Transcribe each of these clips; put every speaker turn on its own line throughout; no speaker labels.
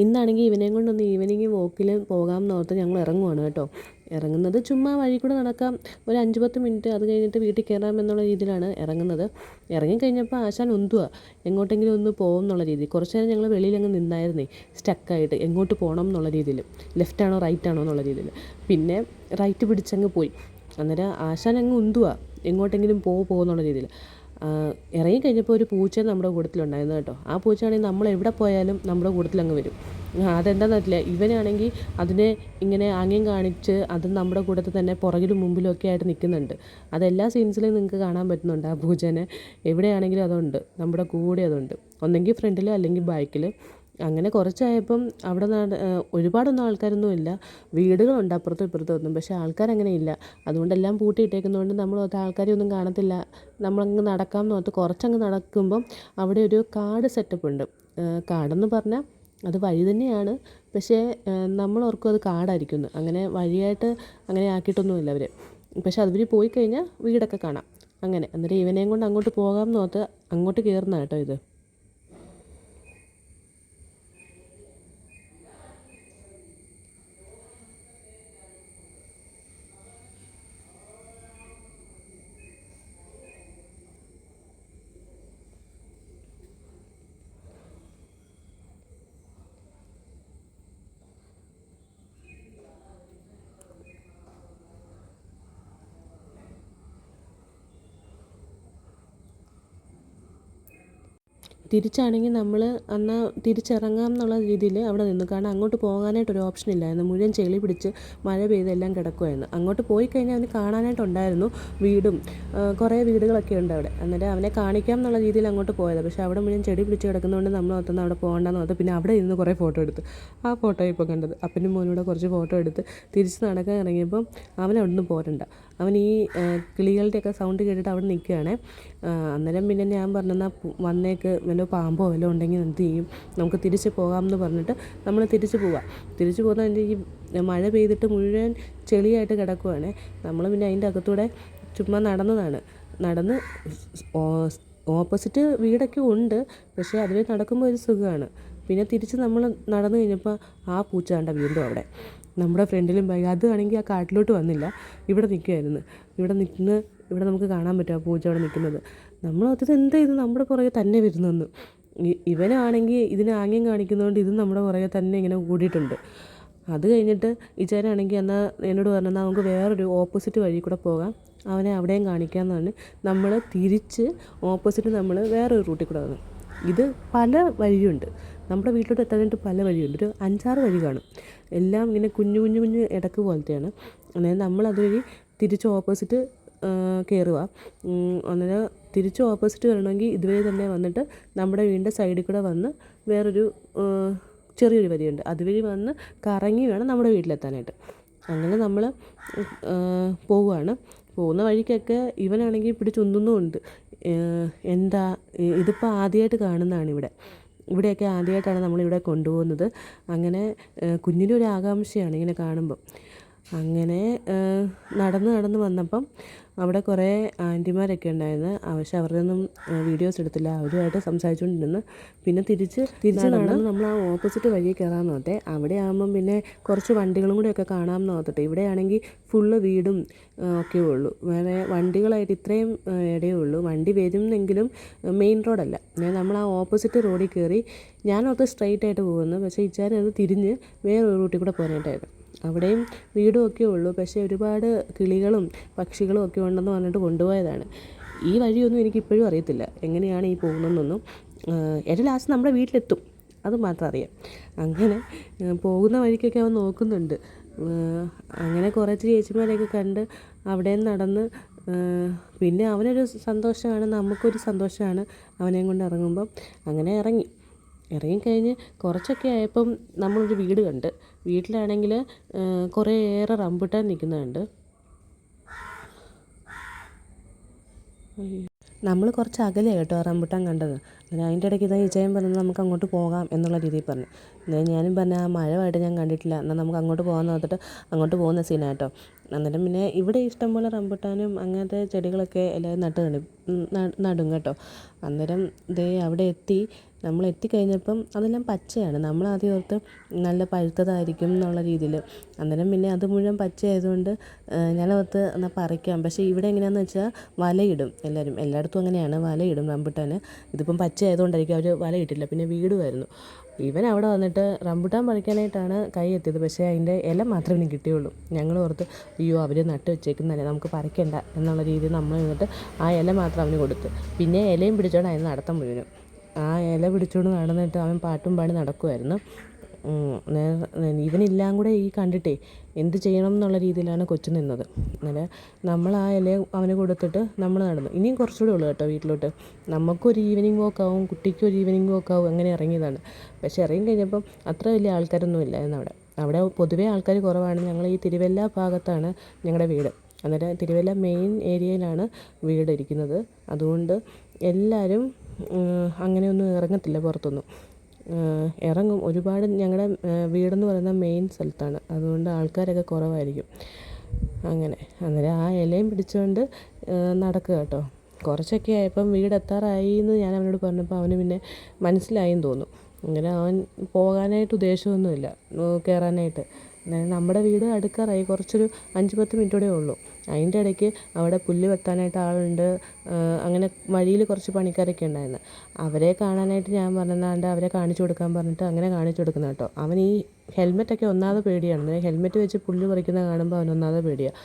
ഇന്നാണെങ്കിൽ ഇവനെയും കൊണ്ടൊന്ന് ഈവനിങ് വോക്കിൽ പോകാമെന്ന് ഓർത്ത് ഞങ്ങൾ ഇറങ്ങുവാണ് കേട്ടോ. ഇറങ്ങുന്നത് ചുമ്മാ വഴി കൂടെ നടക്കാം, ഒരു 5-10 മിനിറ്റ്, അത് കഴിഞ്ഞിട്ട് വീട്ടിൽ കയറാം എന്നുള്ള രീതിയിലാണ് ഇറങ്ങുന്നത്. ഇറങ്ങിക്കഴിഞ്ഞപ്പോൾ ആശാൻ ഉന്തുക എങ്ങോട്ടെങ്കിലും ഒന്ന് പോകും എന്നുള്ള രീതി. കുറച്ച് നേരം ഞങ്ങൾ വെളിയിലങ്ങ് നിന്നായിരുന്നേ, സ്റ്റക്കായിട്ട് എങ്ങോട്ട് പോകണം എന്നുള്ള രീതിയിൽ, ലെഫ്റ്റാണോ റൈറ്റാണോ എന്നുള്ള രീതിയിൽ. പിന്നെ റൈറ്റ് പിടിച്ചങ്ങ് പോയി. അന്നേരം ആശാൻ അങ്ങ് ഉന്തുക എങ്ങോട്ടെങ്കിലും പോകുന്നുള്ള രീതിയിൽ. ഇറങ്ങിക്കഴിഞ്ഞപ്പോൾ ഒരു പൂച്ച നമ്മുടെ കൂട്ടത്തിലുണ്ടായിരുന്നു കേട്ടോ. ആ പൂച്ചയാണെങ്കിൽ നമ്മൾ എവിടെ പോയാലും നമ്മുടെ കൂട്ടത്തിലങ്ങ് വരും. അതെന്താണെന്ന് അറിയില്ല, ഇവനാണെങ്കിൽ അതിനെ ഇങ്ങനെ ആംഗ്യം കാണിച്ച് അത് നമ്മുടെ കൂട്ടത്തിൽ തന്നെ പുറകിലും മുമ്പിലും ഒക്കെ ആയിട്ട് നിൽക്കുന്നുണ്ട്. അതെല്ലാ സീൻസിലും നിങ്ങൾക്ക് കാണാൻ പറ്റുന്നുണ്ട്. ആ പൂച്ചേനെ എവിടെയാണെങ്കിലും അതുണ്ട്, നമ്മുടെ കൂടെ അതുണ്ട്, ഒന്നെങ്കിൽ ഫ്രണ്ടിൽ അല്ലെങ്കിൽ ബാക്കിൽ. അങ്ങനെ കുറച്ചായപ്പം അവിടെ ഒരുപാടൊന്നും ആൾക്കാരൊന്നും ഇല്ല. വീടുകളുണ്ട് അപ്പുറത്തും ഇപ്പുറത്തും ഒന്നും, പക്ഷേ ആൾക്കാരങ്ങനെ ഇല്ല. അതുകൊണ്ടെല്ലാം പൂട്ടിയിട്ടേക്കുന്നതുകൊണ്ട് നമ്മൾ ആൾക്കാരെ ഒന്നും കാണത്തില്ല. നമ്മളങ്ങ് നടക്കാം എന്ന് ഓർത്ത് കുറച്ചങ്ങ് നടക്കുമ്പം അവിടെ ഒരു കാട് സെറ്റപ്പ് ഉണ്ട്. കാടെന്ന് പറഞ്ഞാൽ അത് വഴി തന്നെയാണ്, പക്ഷേ നമ്മളോർക്കും അത് കാടായിരിക്കുമെന്ന്. അങ്ങനെ വഴിയായിട്ട് അങ്ങനെ ആക്കിയിട്ടൊന്നുമില്ല അവർ. പക്ഷേ അതുവഴി പോയി കഴിഞ്ഞാൽ വീടൊക്കെ കാണാം. അങ്ങനെ അന്നേരം ഇവനെയും കൊണ്ട് അങ്ങോട്ട് പോകാമെന്ന് ഓർത്ത് അങ്ങോട്ട് കയറുന്ന കേട്ടോ ഇത്. തിരിച്ചാണെങ്കിൽ നമ്മൾ എന്നാൽ തിരിച്ചിറങ്ങാം എന്നുള്ള രീതിയിൽ അവിടെ നിന്നു. കാരണം അങ്ങോട്ട് പോകാനായിട്ടൊരു ഓപ്ഷൻ ഇല്ലായിരുന്നു. മുഴുവൻ ചെളി പിടിച്ച് മഴ പെയ്ത് എല്ലാം കിടക്കുമായിരുന്നു. അങ്ങോട്ട് പോയി കഴിഞ്ഞാൽ അവന് കാണാനായിട്ടുണ്ടായിരുന്നു വീടും കുറേ വീടുകളൊക്കെ ഉണ്ട് അവിടെ. അന്നേരം അവനെ കാണിക്കാം എന്നുള്ള രീതിയിൽ അങ്ങോട്ട് പോയത്. പക്ഷേ അവിടെ മുഴുവൻ ചെടി പിടിച്ച് കിടക്കുന്നതുകൊണ്ട് നമ്മൾ ഓർത്തുനിന്ന് അവിടെ പോകണ്ടെന്ന് ഓർത്ത് പിന്നെ അവിടെ ഇരുന്ന് കുറേ ഫോട്ടോ എടുത്തു. ആ ഫോട്ടോ ഇപ്പോൾ കണ്ടത്. അപ്പനും മോനൂടെ കുറച്ച് ഫോട്ടോ എടുത്ത് തിരിച്ച് നടക്കാൻ ഇറങ്ങിയപ്പം അവൻ അവിടെ നിന്ന് പോരണ്ട. അവൻ ഈ കിളികളുടെയൊക്കെ സൗണ്ട് കേട്ടിട്ട് അവിടെ നിൽക്കുകയാണേ. അന്നേരം പിന്നെ ഞാൻ പറഞ്ഞെന്നാൽ വന്നേക്ക്, വല്ല പാമ്പോ വല്ലതും ഉണ്ടെങ്കിൽ എന്ത് ചെയ്യും, നമുക്ക് തിരിച്ച് പോകാമെന്ന് പറഞ്ഞിട്ട് നമ്മൾ തിരിച്ച് പോവാം. തിരിച്ച് പോകുന്ന ഈ മഴ പെയ്തിട്ട് മുഴുവൻ ചെളിയായിട്ട് കിടക്കുവാണ്. നമ്മൾ പിന്നെ അതിൻ്റെ അകത്തൂടെ ചുമ്മാ നടന്ന് ഓപ്പോസിറ്റ് വീടൊക്കെ ഉണ്ട്, പക്ഷേ അതിൽ നടക്കുമ്പോൾ ഒരു സുഖമാണ്. പിന്നെ തിരിച്ച് നമ്മൾ നടന്നു കഴിഞ്ഞപ്പോൾ ആ പൂച്ച കണ്ട വീണ്ടും അവിടെ നമ്മുടെ ഫ്രണ്ടിലും ബാഗ്. അതാണെങ്കിൽ ആ കാട്ടിലോട്ട് വന്നില്ല, ഇവിടെ നിൽക്കുമായിരുന്നു. ഇവിടെ നമുക്ക് കാണാൻ പറ്റും ആ പൂച്ച അവിടെ നിൽക്കുന്നത്. നമ്മൾ ഓർത്തത് എന്താ ഇത് നമ്മുടെ പുറകെ തന്നെ വരുന്നെന്ന്. ഇവനാണെങ്കിൽ ഇതിന് ആംഗ്യം കാണിക്കുന്നതുകൊണ്ട് ഇതും നമ്മുടെ പുറകെ തന്നെ ഇങ്ങനെ കൂടിയിട്ടുണ്ട്. അത് കഴിഞ്ഞിട്ട് ഇച്ചാനാണെങ്കിൽ എന്നാൽ എന്നോട് പറഞ്ഞാൽ നമുക്ക് വേറൊരു ഓപ്പോസിറ്റ് വഴി കൂടെ പോകാം, അവനെ അവിടെയും കാണിക്കാമെന്നാണ്. നമ്മൾ തിരിച്ച് ഓപ്പോസിറ്റ് നമ്മൾ വേറൊരു റൂട്ടിൽ കൂടെ വന്നു. ഇത് പല വഴിയുണ്ട്, നമ്മുടെ വീട്ടിലോട്ട് എത്താനായിട്ട് പല വഴിയുണ്ട്. ഒരു 5-6 വഴി കാണും. എല്ലാം ഇങ്ങനെ കുഞ്ഞു കുഞ്ഞു കുഞ്ഞു ഇടക്ക് പോലത്തെയാണ്. അതായത് നമ്മളതുവഴി തിരിച്ച് ഓപ്പോസിറ്റ് കയറുക. അന്നേരം തിരിച്ച് ഓപ്പോസിറ്റ് വരണമെങ്കിൽ ഇതുവഴി തന്നെ വന്നിട്ട് നമ്മുടെ വീടിൻ്റെ സൈഡിൽ കൂടെ വന്ന് വേറൊരു ചെറിയൊരു വഴിയുണ്ട്, അതുവഴി വന്ന് കറങ്ങി വേണം നമ്മുടെ വീട്ടിലെത്താനായിട്ട്. അങ്ങനെ നമ്മൾ പോവുകയാണ്. പോകുന്ന വഴിക്കൊക്കെ ഇവനാണെങ്കിൽ പിടിച്ചുന്തുന്നുമുണ്ട്. എന്താ ഇതിപ്പോൾ ആദ്യമായിട്ട് കാണുന്നതാണ് ഇവിടെയൊക്കെ ആദ്യമായിട്ടാണ് നമ്മളിവിടെ കൊണ്ടുപോകുന്നത്. അങ്ങനെ കുഞ്ഞിനൊരു ആകാംക്ഷയാണ് ഇങ്ങനെ കാണുമ്പം. അങ്ങനെ നടന്ന് വന്നപ്പം അവിടെ കുറേ ആൻറ്റിമാരൊക്കെ ഉണ്ടായിരുന്നു. പക്ഷെ അവരുടെ ഒന്നും വീഡിയോസ് എടുത്തില്ല, അവരുമായിട്ട് സംസാരിച്ചുകൊണ്ടിരുന്നു. പിന്നെ തിരിച്ച് നടന്ന് നമ്മൾ ആ ഓപ്പോസിറ്റ് വഴി കയറാമെന്ന് ഓർത്തെ. അവിടെ ആകുമ്പം പിന്നെ കുറച്ച് വണ്ടികളും കൂടെയൊക്കെ കാണാമെന്ന് ഓർത്തിട്ട്. ഇവിടെയാണെങ്കിൽ ഫുള്ള് വീടും ഒക്കെ ഉള്ളൂ, വേറെ വണ്ടികളായിട്ട് ഇത്രയും ഇടയേ ഉള്ളൂ. വണ്ടി വരുന്നെങ്കിലും മെയിൻ റോഡല്ല. നമ്മൾ ആ ഓപ്പോസിറ്റ് റോഡിൽ കയറി. ഞാൻ ഓർത്ത് സ്ട്രെയിറ്റ് ആയിട്ട് പോകുന്നു, പക്ഷേ ഇച്ചാരത് തിരിഞ്ഞ് വേറൊരു റൂട്ടിൽ കൂടെ പോകാനായിട്ടായിരുന്നു. അവിടെയും വീടും ഒക്കെ ഉള്ളൂ, പക്ഷേ ഒരുപാട് കിളികളും പക്ഷികളും ഒക്കെ ഉണ്ടെന്ന് പറഞ്ഞിട്ട് കൊണ്ടുപോയതാണ്. ഈ വഴിയൊന്നും എനിക്കിപ്പോഴും അറിയത്തില്ല എങ്ങനെയാണ് ഈ പോകുന്നതെന്നൊന്നും. എൻ്റെ ലാസ്റ്റ് നമ്മുടെ വീട്ടിലെത്തും, അത് മാത്രം അറിയാം. അങ്ങനെ പോകുന്ന വഴിക്കൊക്കെ അവൻ നോക്കുന്നുണ്ട്. അങ്ങനെ കുറച്ച് ചേച്ചിമാരെയൊക്കെ കണ്ട് അവിടെ നടന്ന്. പിന്നെ അവനൊരു സന്തോഷമാണ്, നമുക്കൊരു സന്തോഷമാണ് അവനെയും കൊണ്ട് ഇറങ്ങുമ്പം. അങ്ങനെ ഇറങ്ങിക്കഴിഞ്ഞ് കുറച്ചൊക്കെ ആയപ്പം നമ്മളൊരു വീട് കണ്ട്. വീട്ടിലാണെങ്കിൽ കുറേയേറെ റംബുട്ടാൻ നിൽക്കുന്നുണ്ട്. നമ്മൾ കുറച്ച് അകലെയാണ് കേട്ടോ റംബുട്ടാൻ കണ്ടത്. അതിൻ്റെ ഇടയ്ക്ക് ഇതാ ഇച്ചയും പറഞ്ഞത് നമുക്ക് അങ്ങോട്ട് പോകാം എന്നുള്ള രീതിയിൽ പറഞ്ഞു. ഞാനും പറഞ്ഞ ആ മഴമായിട്ട് ഞാൻ കണ്ടിട്ടില്ല, എന്നാൽ നമുക്ക് അങ്ങോട്ട് പോകാമെന്ന് ഓർത്തിട്ട് അങ്ങോട്ട് പോകുന്ന സീനാണ് കേട്ടോ. അന്നേരം പിന്നെ ഇവിടെ ഇഷ്ടംപോലെ റംബുട്ടാനും അങ്ങനത്തെ ചെടികളൊക്കെ എല്ലാവരും നടും കേട്ടോ. അന്നേരം ദേ അവിടെ നമ്മൾ എത്തിക്കഴിഞ്ഞപ്പം അതെല്ലാം പച്ചയാണ്. നമ്മളാദ്യം ഓർത്ത് നല്ല പഴുത്തതായിരിക്കും എന്നുള്ള രീതിയിൽ. അന്നേരം പിന്നെ അത് മുഴുവൻ പച്ചയായതുകൊണ്ട് ഞാനോർത്ത് എന്നാൽ പറിക്കാം. പക്ഷേ ഇവിടെ എങ്ങനെയാണെന്ന് വെച്ചാൽ വലയിടും എല്ലായിടത്തും അങ്ങനെയാണ്, വലയിടും റംബുട്ടാൻ. ഇതിപ്പം പച്ചയായതുകൊണ്ടായിരിക്കും അവർ വലയിട്ടില്ല, പിന്നെ വീടുമായിരുന്നു. ഇവൻ അവിടെ വന്നിട്ട് റംബുട്ടാൻ പറിക്കാനായിട്ടാണ് കൈ എത്തിയത്, പക്ഷേ അതിൻ്റെ ഇല മാത്രമേ എനിക്ക് കിട്ടിയുള്ളൂ. ഞങ്ങൾ ഓർത്ത് അയ്യോ അവർ നട്ട് വെച്ചേക്കുന്നതല്ലേ, നമുക്ക് പറിക്കണ്ട എന്നുള്ള രീതിയിൽ നമ്മൾ നിന്നിട്ട് ആ ഇല മാത്രം അവന് കൊടുത്ത്. പിന്നെ ഇലയും പിടിച്ചോണ്ട് അതിന് നടത്തം മുഴുവനും. ആ ഇല പിടിച്ചുകൊണ്ട് നടന്നിട്ട് അവൻ പാട്ടും പാടി നടക്കുമായിരുന്നു. ഇവനെല്ലാം കൂടെ ഈ കണ്ടിട്ടേ എന്ത് ചെയ്യണം എന്നുള്ള രീതിയിലാണ് കൊച്ചു നിന്നത്. അങ്ങനെ നമ്മൾ ആ ഇല അവന് കൊടുത്തിട്ട് നമ്മൾ നടന്നു. ഇനിയും കുറച്ചുകൂടെ ഉള്ളൂ കേട്ടോ വീട്ടിലോട്ട്. നമുക്കൊരു ഈവനിങ് വാക്കാവും, കുട്ടിക്കൊരു ഈവനിങ് വാക്കാവും, അങ്ങനെ ഇറങ്ങിയതാണ്. പക്ഷേ ഇറങ്ങി കഴിഞ്ഞപ്പം അത്ര വലിയ ആൾക്കാരൊന്നും ഇല്ലായിരുന്നു അവിടെ പൊതുവേ ആൾക്കാർ കുറവാണ്. ഞങ്ങൾ ഈ തിരുവല്ല ഭാഗത്താണ് ഞങ്ങളുടെ വീട്. അന്നേരം തിരുവല്ല മെയിൻ ഏരിയയിലാണ് വീട് ഇരിക്കുന്നത്. അതുകൊണ്ട് എല്ലാവരും അങ്ങനെയൊന്നും ഇറങ്ങത്തില്ല പുറത്തൊന്നും. ഇറങ്ങും ഒരുപാട്. ഞങ്ങളുടെ വീടെന്ന് പറയുന്നത് മെയിൻ സ്ഥലത്താണ്, അതുകൊണ്ട് ആൾക്കാരൊക്കെ കുറവായിരിക്കും. അന്നേരം ആ ഇലയും പിടിച്ചുകൊണ്ട് നടക്കുക കേട്ടോ. കുറച്ചൊക്കെ ആയപ്പം വീടെത്താറായി എന്ന് ഞാൻ അവനോട് പറഞ്ഞപ്പോൾ അവന് പിന്നെ മനസ്സിലായെന്ന് തോന്നുന്നു. അങ്ങനെ അവൻ പോകാനായിട്ട് ഉദ്ദേശമൊന്നുമില്ല കയറാനായിട്ട്. നമ്മുടെ വീട് അടുക്കാറായി, കുറച്ചൊരു 5-10 മിനിറ്റ് കൂടെ ഉള്ളൂ. അതിൻ്റെ ഇടയ്ക്ക് അവിടെ പുല്ല് വെട്ടാനായിട്ട് ആളുണ്ട്. അങ്ങനെ വഴിയിൽ കുറച്ച് പണിക്കാരൊക്കെ ഉണ്ടായിരുന്നു. അവരെ കാണാനായിട്ട് ഞാൻ പറഞ്ഞാണ്ട് അവരെ കാണിച്ചു കൊടുക്കാൻ പറഞ്ഞിട്ട് അങ്ങനെ കാണിച്ചു കൊടുക്കുന്ന കേട്ടോ. അവൻ ഈ ഹെൽമെറ്റൊക്കെ ഒന്നാമത് പേടിയാണ്. ഹെൽമെറ്റ് വെച്ച് പുല്ല് പറിക്കുന്ന കാണുമ്പോൾ അവൻ ഒന്നാമത് പേടിയാണ്.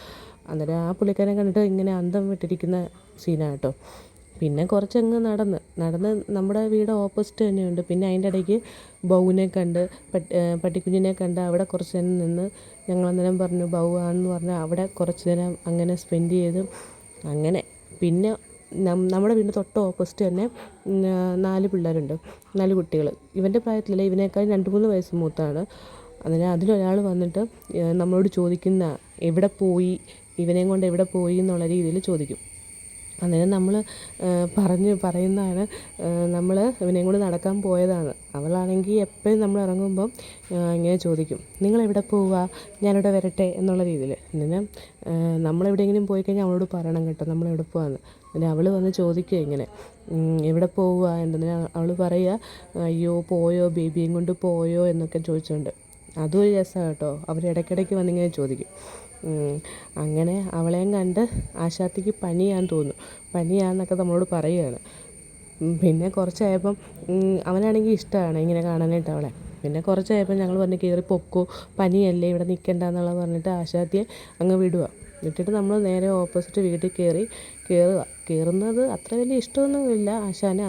അന്നേരം ആ പുള്ളിക്കാരനെ കണ്ടിട്ട് ഇങ്ങനെ അന്തം വിട്ടിരിക്കുന്ന സീനാണ് കേട്ടോ. പിന്നെ കുറച്ചങ്ങ് നടന്ന് നമ്മുടെ വീട് ഓപ്പോസിറ്റ് തന്നെയുണ്ട്. പിന്നെ അതിൻ്റെ ഇടയ്ക്ക് ബൗവിനെ കണ്ട് പട്ടിക്കുഞ്ഞിനെ കണ്ട് അവിടെ കുറച്ച് നേരം നിന്ന് ഞങ്ങളന്നേരം പറഞ്ഞു ബൗ ആണെന്ന് പറഞ്ഞാൽ അവിടെ കുറച്ച് നേരം അങ്ങനെ സ്പെൻഡ് ചെയ്ത്. അങ്ങനെ പിന്നെ നമ്മുടെ വീടിൻ്റെ തൊട്ട് ഓപ്പോസിറ്റ് തന്നെ 4 പിള്ളേരുണ്ട്, 4 കുട്ടികൾ. ഇവൻ്റെ പ്രായത്തിലല്ല, ഇവനേക്കാൾ 2-3 വയസ്സ് മൂത്താണ്. അന്നേരം അതിലൊരാൾ വന്നിട്ട് നമ്മളോട് ചോദിക്കുന്ന എവിടെ പോയി, ഇവനെയും കൊണ്ട് എവിടെ പോയി എന്നുള്ള രീതിയിൽ ചോദിക്കും. അന്നേരം നമ്മൾ പറയുന്നതാണ് നമ്മൾ ഇവനെയും കൊണ്ട് നടക്കാൻ പോയതാണ്. അവളാണെങ്കിൽ എപ്പോഴും നമ്മൾ ഇറങ്ങുമ്പം ഇങ്ങനെ ചോദിക്കും, നിങ്ങളെവിടെ പോവുക, ഞാനിവിടെ വരട്ടെ എന്നുള്ള രീതിയിൽ. പിന്നെ നമ്മളെവിടെയെങ്കിലും പോയി കഴിഞ്ഞാൽ അവളോട് പറയണം കേട്ടോ നമ്മളെവിടെ പോവാന്ന്. പിന്നെ അവൾ വന്ന് ചോദിക്കുക ഇങ്ങനെ എവിടെ പോവുക എന്തെന്ന്. അവൾ പറയുക അയ്യോ പോയോ, ബേബിയും കൊണ്ട് പോയോ എന്നൊക്കെ ചോദിച്ചുകൊണ്ട്. അതും ഒരു രസമാണ് കേട്ടോ. അവർ ഇടയ്ക്കിടയ്ക്ക് വന്നിങ്ങനെ ചോദിക്കും. അങ്ങനെ അവളെയും കണ്ട് ആശാത്തിക്ക് പനിയാന്ന് തോന്നുന്നു, പനിയാന്നൊക്കെ നമ്മളോട് പറയുകയാണ്. പിന്നെ കുറച്ചായപ്പം അവനാണെങ്കിൽ ഇഷ്ടമാണ് ഇങ്ങനെ കാണാനായിട്ട് അവളെ. പിന്നെ കുറച്ചായപ്പം ഞങ്ങൾ പറഞ്ഞ് കയറി പൊക്കോ, പനിയല്ലേ ഇവിടെ നിൽക്കണ്ട എന്നുള്ളത് പറഞ്ഞിട്ട് ആശാത്തിയെ അങ്ങ് വിട്ടിട്ട് നമ്മൾ നേരെ ഓപ്പോസിറ്റ് വീട്ടിൽ കയറുന്നത് അത്ര വലിയ ഇഷ്ടമൊന്നുമില്ല ആശാന്.